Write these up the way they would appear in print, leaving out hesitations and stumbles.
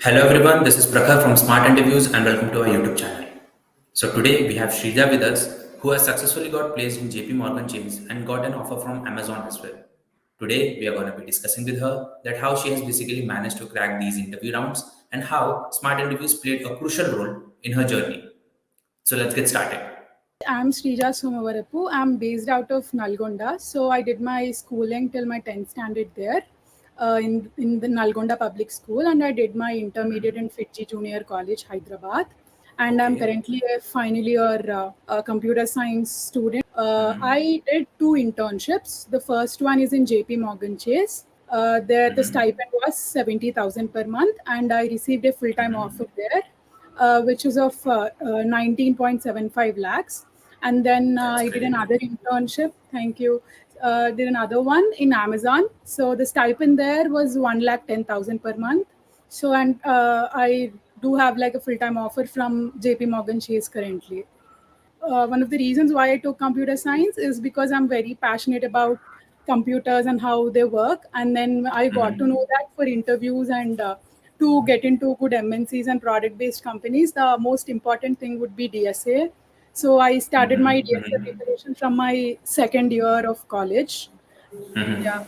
Hello everyone, this is Prakhar from Smart Interviews and welcome to our YouTube channel. So today we have Shrija with us who has successfully got placed in JPMorgan chains and got an offer from Amazon as well. Today we are going to be discussing with her that how she has basically managed to crack these interview rounds and how Smart Interviews played a crucial role in her journey. So let's get started. I'm 𝗟𝗲𝗃𝗲𝗹𝗨. I'm based out of Nalgonda. So I did my schooling till my 10th standard there in the Nalgonda Public School, and I did my intermediate in 𝗙𝗏𝗃 Junior College, Hyderabad. And I'm currently a final year computer science student. I did 2 internships. The first one is in JPMorgan Chase. There the stipend was 70,000 per month, and I received a full-time offer there, which is of 19.75 lakhs. And then I did another internship. Thank you. Did another one in Amazon. So the stipend there was 1,10,000 per month. So and I do have like a full-time offer from JPMorgan Chase currently. One of the reasons why I took computer science is because I'm very passionate about computers and how they work. And then I got to know that for interviews and to get into good MNCs and product-based companies, the most important thing would be DSA. So I started my DSA preparation from my second year of college. Yeah.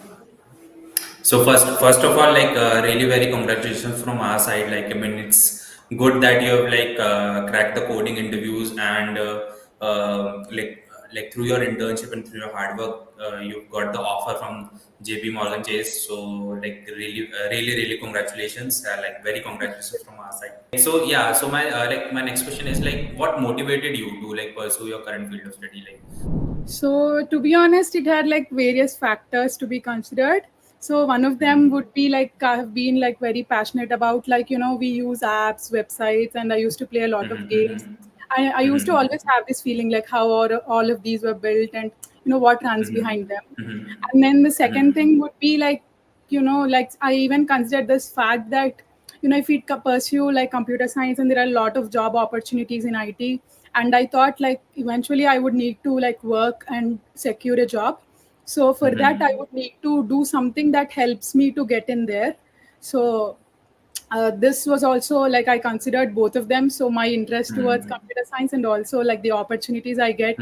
So first of all, really very congratulations from our side. It's good that you have cracked the coding interviews and through your internship and through your hard work, you've got the offer from JP Morgan Chase. So really congratulations. Very congratulations from our side. So yeah, so my next question is what motivated you to pursue your current field of study So to be honest, it had like various factors to be considered. So one of them would be like I've been like very passionate about we use apps, websites, and I used to play a lot of games. I used to always have this feeling like how all of these were built and what runs behind them. And then the second thing would be I even considered this fact that if we pursue like computer science and there are a lot of job opportunities in IT, and I thought like eventually I would need to like work and secure a job. So for that I would need to do something that helps me to get in there. So this was also like I considered both of them. So my interest towards computer science and also like the opportunities I get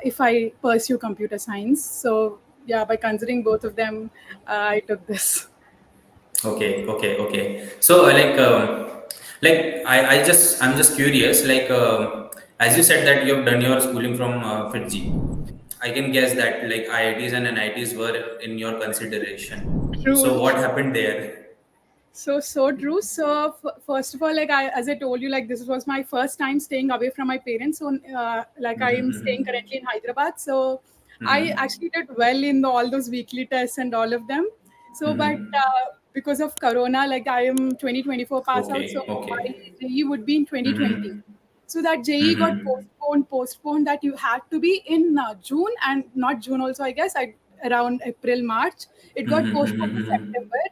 if I pursue computer science. So yeah, by considering both of them, I took this. Okay. So I'm just curious. As you said that you have done your schooling from Fiji, I can guess that like IITs and NITs were in your consideration. True. So what happened there? So true. So first of all, like as I told you, like this was my first time staying away from my parents. So I am staying currently in Hyderabad. So I actually did well in all those weekly tests and all of them. So but because of Corona, like I am 2024 pass out, so my Okay. JE would be in 2020. So that JE got postponed. That you had to be in June and not June also. I guess around April March. It got postponed to September.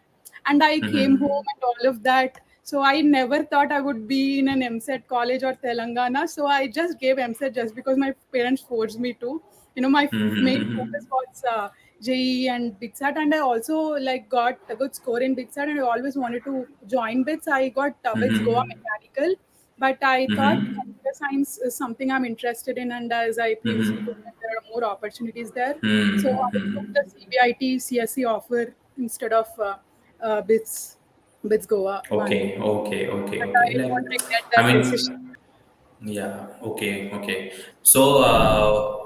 And I came home and all of that. So I never thought I would be in an MSET college or Telangana. So I just gave MSET just because my parents forced me to. My main focus was JEE and BITSAT, and I also like got a good score in BITSAT, and I always wanted to join BITS. I got BITS Goa Mechanical, but I thought computer science is something I'm interested in, and as I previously told, that there are more opportunities there. So I took the CBIT CSE offer instead of BITS Goa one. And I won't regret I that mean, decision. yeah. Okay. So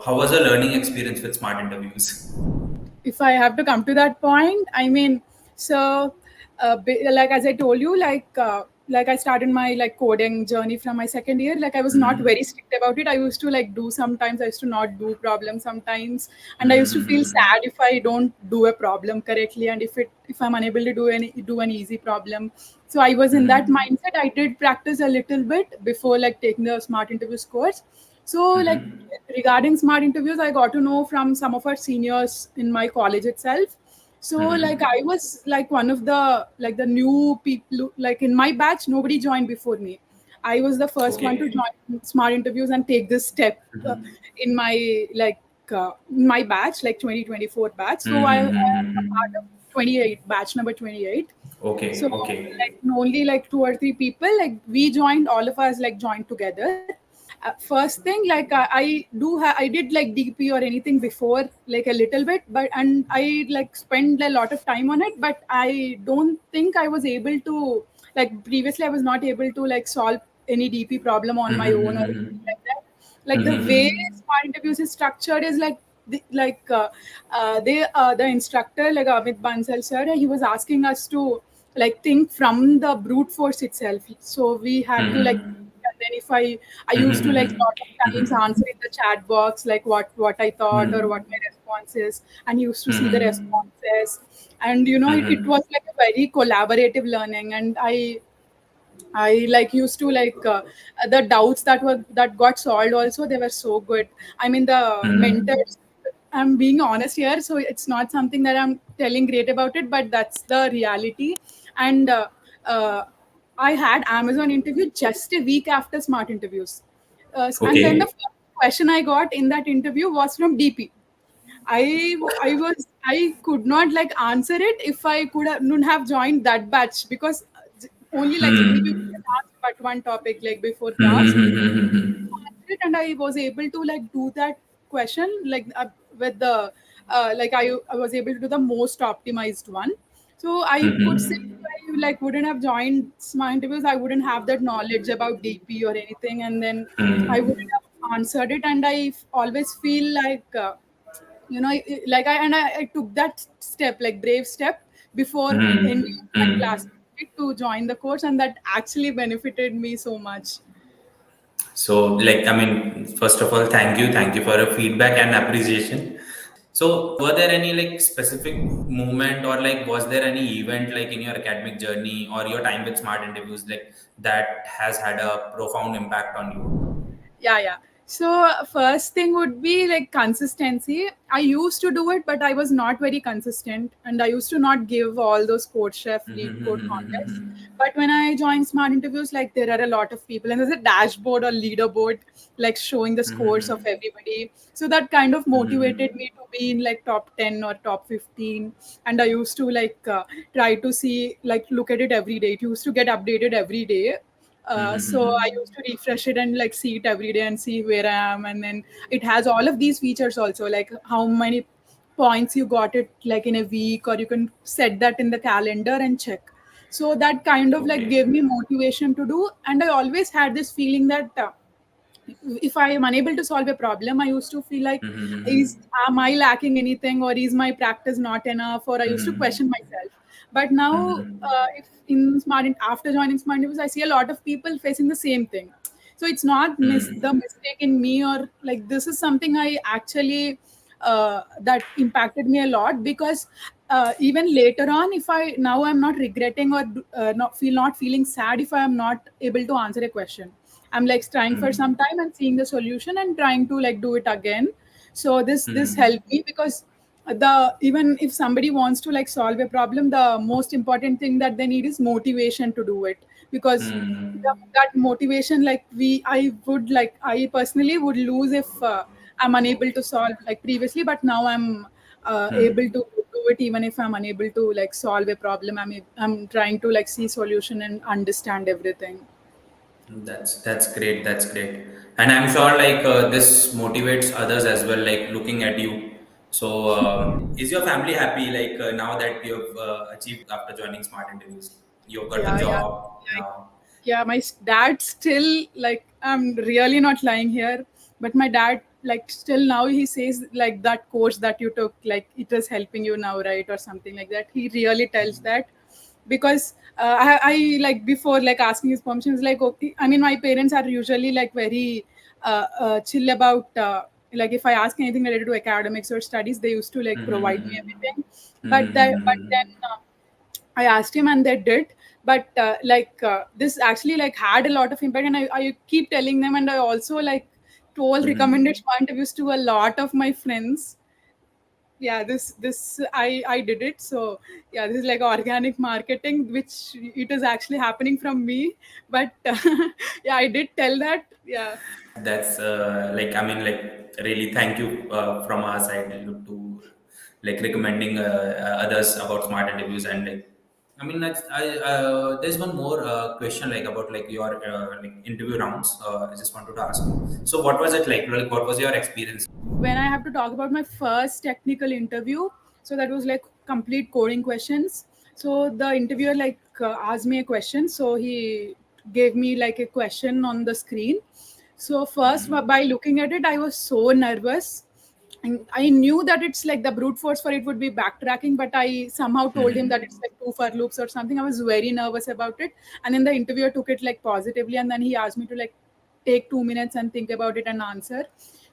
how was the learning experience with smart interviews? If I have to come to that point, I mean, so like as I told you, like I started my like coding journey from my second year. Like I was not very strict about it. I used to like do sometimes. I used to not do problems sometimes, and I used to feel sad if I don't do a problem correctly, and if I'm unable to do an easy problem. So I was in that mindset. I did practice a little bit before like taking the smart interviews course. So, like regarding smart interviews, I got to know from some of our seniors in my college itself. So, like I was like one of the new people. Like in my batch, nobody joined before me. I was the first one to Okay. join smart interviews and take this step in my batch, like 2024 batch. So I am a part of 28 batch number 28. Okay. So Okay. like only like two or three people, like we joined, all of us like joined together. First thing, like I did like DP or anything before, like a little bit, but and I like spent a lot of time on it, but I don't think I was able to, like previously I was not able to like solve any DP problem on my own or anything like that. Like the way smart interviews is structured is like the instructor, like Amit Bansal sir, he was asking us to like think from the brute force itself. So we had to like, and then if I used to like lot of times answer in the chat box like what I thought or what my response is, and used to see the responses. And it was like a very collaborative learning, and I like used to like the doubts that got solved also, they were so good. I mean the mentors, I'm being honest here, so it's not something that I'm telling great about it, but that's the reality. And uh, I had Amazon interview just a week after smart interviews. And then the Okay. first question I got in that interview was from DP. I could not like answer it if I couldn't have joined that batch, because only like 60 people can ask but one topic like before class. And I was able to like do that question like with the I was able to do the most optimized one. So I could say if I like wouldn't have joined smart interviews, I wouldn't have that knowledge about DP or anything, and then I wouldn't have answered it. And I always feel like like I took that step, like brave step, before any of my classmates to join the course, and that actually benefited me so much. So, like, I mean, first of all, thank you for your feedback and appreciation. So, were there any like specific moment, or like was there any event like in your academic journey or your time with smart interviews like that has had a profound impact on you? Yeah. So first thing would be like consistency. I used to do it, but I was not very consistent, and I used to not give all those code chef lead code contests. But when I joined smart interviews, like there are a lot of people, and there's a dashboard or leaderboard like showing the scores of everybody. So that kind of motivated me to be in like top 10 or top 15. And I used to like try to see, like look at it every day. It used to get updated every day. So I used to refresh it and like see it every day and see where I am. And then it has all of these features also, like how many points you got it like in a week, or you can set that in the calendar and check. So that kind of like Okay. gave me motivation to do. And I always had this feeling that if I am unable to solve a problem, I used to feel like, is am I lacking anything, or is my practice not enough, or I used to question myself. But now, if in after joining smart interviews, I see a lot of people facing the same thing. So it's not the mistake in me, or like this is something I actually that impacted me a lot, because even later on, if I now I'm not regretting or not feeling sad if I am not able to answer a question. I'm like trying for some time and seeing the solution and trying to like do it again. So this helped me, because the even if somebody wants to like solve a problem, the most important thing that they need is motivation to do it. Because that motivation, like I personally would lose if I'm unable to solve like previously, but now I'm able to do it even if I'm unable to like solve a problem. I'm trying to like see solution and understand everything. That's great. That's great. And I'm sure like this motivates others as well. Like looking at you. So, is your family happy? Like now that you've achieved after joining Smart Interviews, you've got a Yeah. job Like, now. yeah, my dad still, like, I'm really not lying here, but my dad, like, still now he says like that course that you took, like it is helping you now, right, or something like that. He really tells that, because I like before like asking his permission is like, okay. I mean, my parents are usually like very chill about like if I ask anything related to academics or studies, they used to like provide me everything. But then I asked him and they did. But this actually like had a lot of impact, and I keep telling them, and I also like told recommended smart interviews to a lot of my friends. Yeah, this I did it. So yeah, this is like organic marketing, which it is actually happening from me. But yeah, I did tell that. Yeah. That's like I mean like really thank you from our side to like recommending others about Smart Interviews and like I mean, there's one more question like about like your like interview rounds. I just wanted to ask you. So, what was it like? Like, what was your experience? When I have to talk about my first technical interview, so that was like complete coding questions. So the interviewer like asked me a question. So he gave me like a question on the screen. So first, by looking at it, I was so nervous. And I knew that it's like the brute force for it would be backtracking, but I somehow told him that it's like two for loops or something. I was very nervous about it. And then the interviewer took it like positively. And then he asked me to like take 2 minutes and think about it and answer.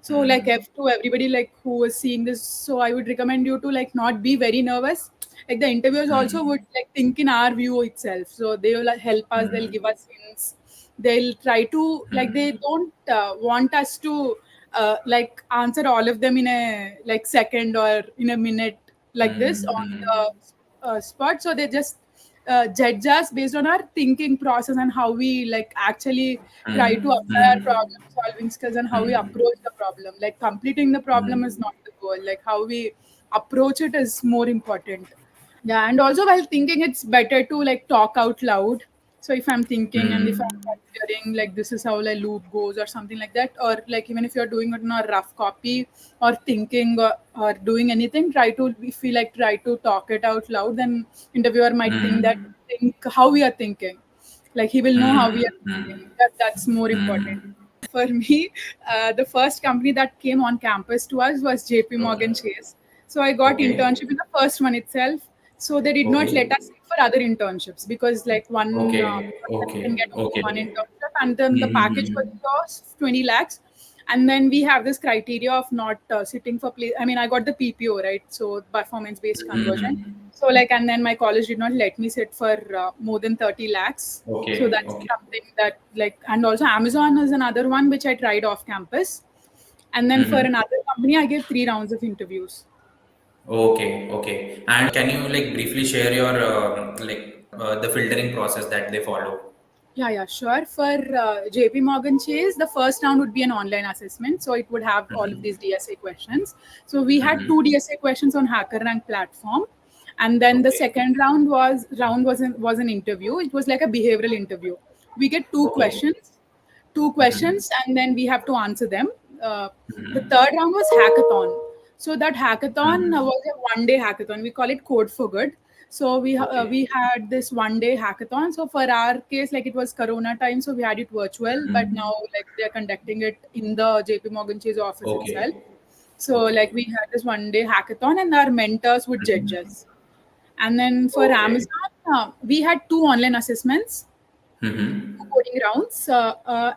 So like to everybody like who was seeing this, so I would recommend you to like not be very nervous. Like the interviewers also would like think in our view itself. So they will like, help us. They'll give us hints. They'll try to like they don't want us to like answer all of them in a like second or in a minute like this on the spot. So they just judge us based on our thinking process and how we like actually try to apply our problem solving skills and how we approach the problem. Like completing the problem is not the goal. Like how we approach it is more important. Yeah, and also while thinking, it's better to like talk out loud. So if I'm thinking and if I'm considering like this is how like loop goes or something like that, or like even if you're doing it in a rough copy or thinking or doing anything, try to if we like try to talk it out loud, then interviewer might think how we are thinking. Like he will know how we are thinking. That's more important. For me, the first company that came on campus to us was JPMorgan Chase. So I got Okay. internship in the first one itself. So they did not let Okay. us sit for other internships because like one Okay. person can Okay. get only one Okay. internship, and then the package was cost 20 lakhs. And then we have this criteria of not sitting for place. I mean, I got the PPO, right? So performance based conversion. So like, and then my college did not let me sit for more than 30 lakhs. So Okay. that's Okay. something that like, and also Amazon is another one which I tried off campus. And then for another company, I gave 3 rounds of interviews. Okay. Okay. And can you like briefly share your like the filtering process that they follow? Yeah, sure. For JP Morgan Chase, the first round would be an online assessment. So it would have all of these DSA questions. So we had two DSA questions on HackerRank platform. And then the Okay. second round was an interview. It was like a behavioral interview. We get Okay. two questions, and then we have to answer them. The third round was hackathon. So that hackathon was a one-day hackathon. We call it Code for Good. So Okay. we had this one-day hackathon. So for our case, like it was Corona time, so we had it virtual. But now, like they're conducting it in the JP Morgan Chase office itself. Okay. So like Okay. we had this one-day hackathon, and our mentors would judge us. And then for Okay. Amazon, we had two online assessments, two coding rounds,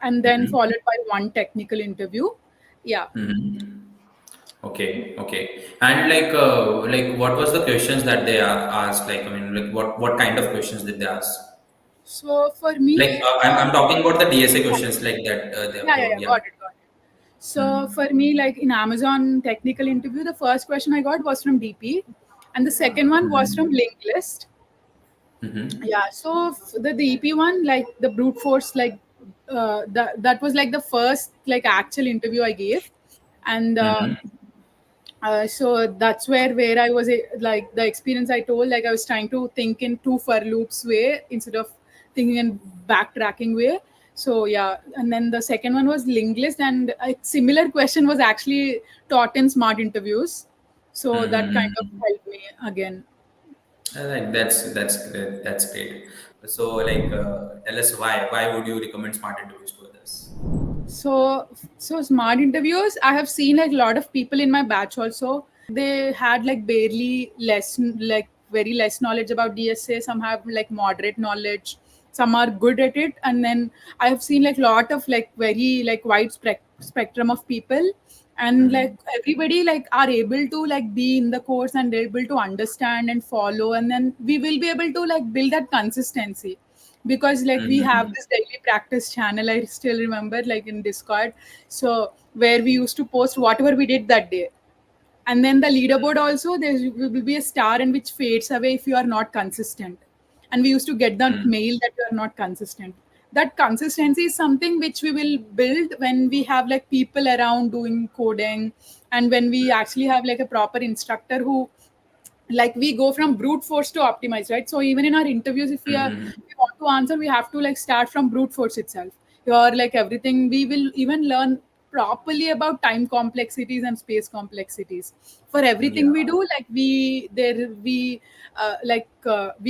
and then followed by one technical interview. Yeah. Okay. Okay. And like what was the questions that they asked? Like, I mean, like what kind of questions did they ask? So for me, Like, I'm talking about the DSA questions like that. Yeah. got it. So for me, like in Amazon technical interview, the first question I got was from DP, and the second one was from linked list. Yeah. So the EP one, like the brute force, like that was like the first like actual interview I gave, and so that's where I was like the experience I told, like I was trying to think in two for loops way instead of thinking in backtracking way. So yeah, and then the second one was linguist, and a similar question was actually taught in smart interviews. So that kind of helped me again. Like that's great. So like, tell us why would you recommend smart interviews to others? So smart interviews, I have seen like a lot of people in my batch also. They had like barely less, like very less knowledge about DSA. Some have like moderate knowledge. Some are good at it, and then I have seen like lot of like very like wide spectrum of people, and like everybody like are able to like be in the course and able to understand and follow, and then we will be able to like build that consistency because like we have this daily practice channel. I still remember like in Discord, so where we used to post whatever we did that day, and then the leaderboard also there will be a star and which fades away if you are not consistent, and we used to get that mail that you are not consistent. That consistency is something which we will build when we have like people around doing coding, and when we actually have like a proper instructor who like we go from brute force to optimize, right? So even in our interviews, if we want to answer, we have to like start from brute force itself. Or like everything, we will even learn properly about time complexities and space complexities for everything we Yeah. do. Like we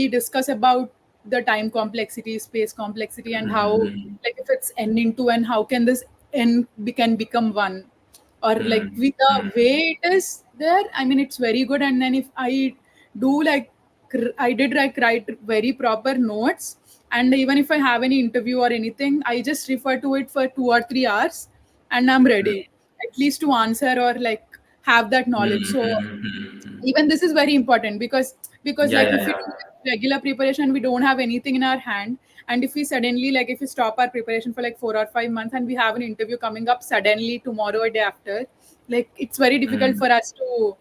discuss about the time complexity, space complexity, and how, Mm, like, if it's n into n, how can this n can become one, or like mm, with the mm, way it is there. I mean, it's very good. And then if I do like I did like write very proper notes, and even if I have any interview or anything, I just refer to it for 2 or 3 hours, and I'm mm, ready at least to answer or like have that mm, knowledge. So mm, mm, mm. even this is very important, because Yeah, like yeah, if we do yeah. regular preparation, we don't have anything in our hand. And if we suddenly, like, if we stop our preparation for like 4 or 5 months and we have an interview coming up suddenly tomorrow or day after, like it's very difficult Mm, for us to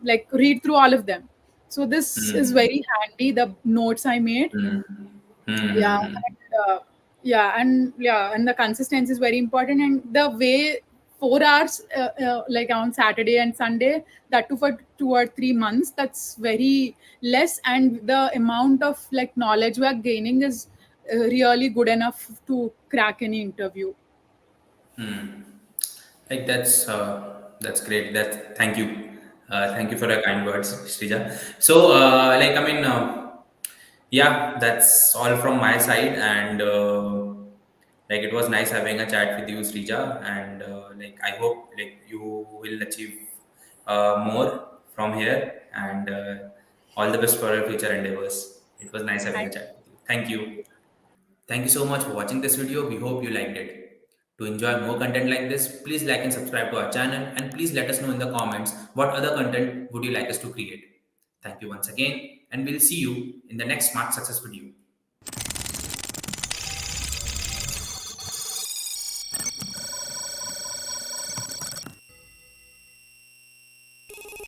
like read through all of them. So this is mm, very handy, the notes I made. mm, Yeah. mm, And the consistency is very important, and the way 4 hours like on Saturday and Sunday, that too for 2 or 3 months, that's very less, and the amount of like knowledge we are gaining is really good enough to crack any interview. mm. Like that's great. That thank you for your kind words, Srija. So like I mean, yeah, that's all from my side, and like it was nice having a chat with you, Srija, and like I hope like you will achieve more from here, and all the best for your future endeavors. It was nice having a Thank chat with you. Thank you. Thank you so much for watching this video. We hope you liked it. To enjoy more content like this, please like and subscribe to our channel, and please let us know in the comments what other content would you like us to create. Thank you once again, and we'll see you in the next Smart Success video.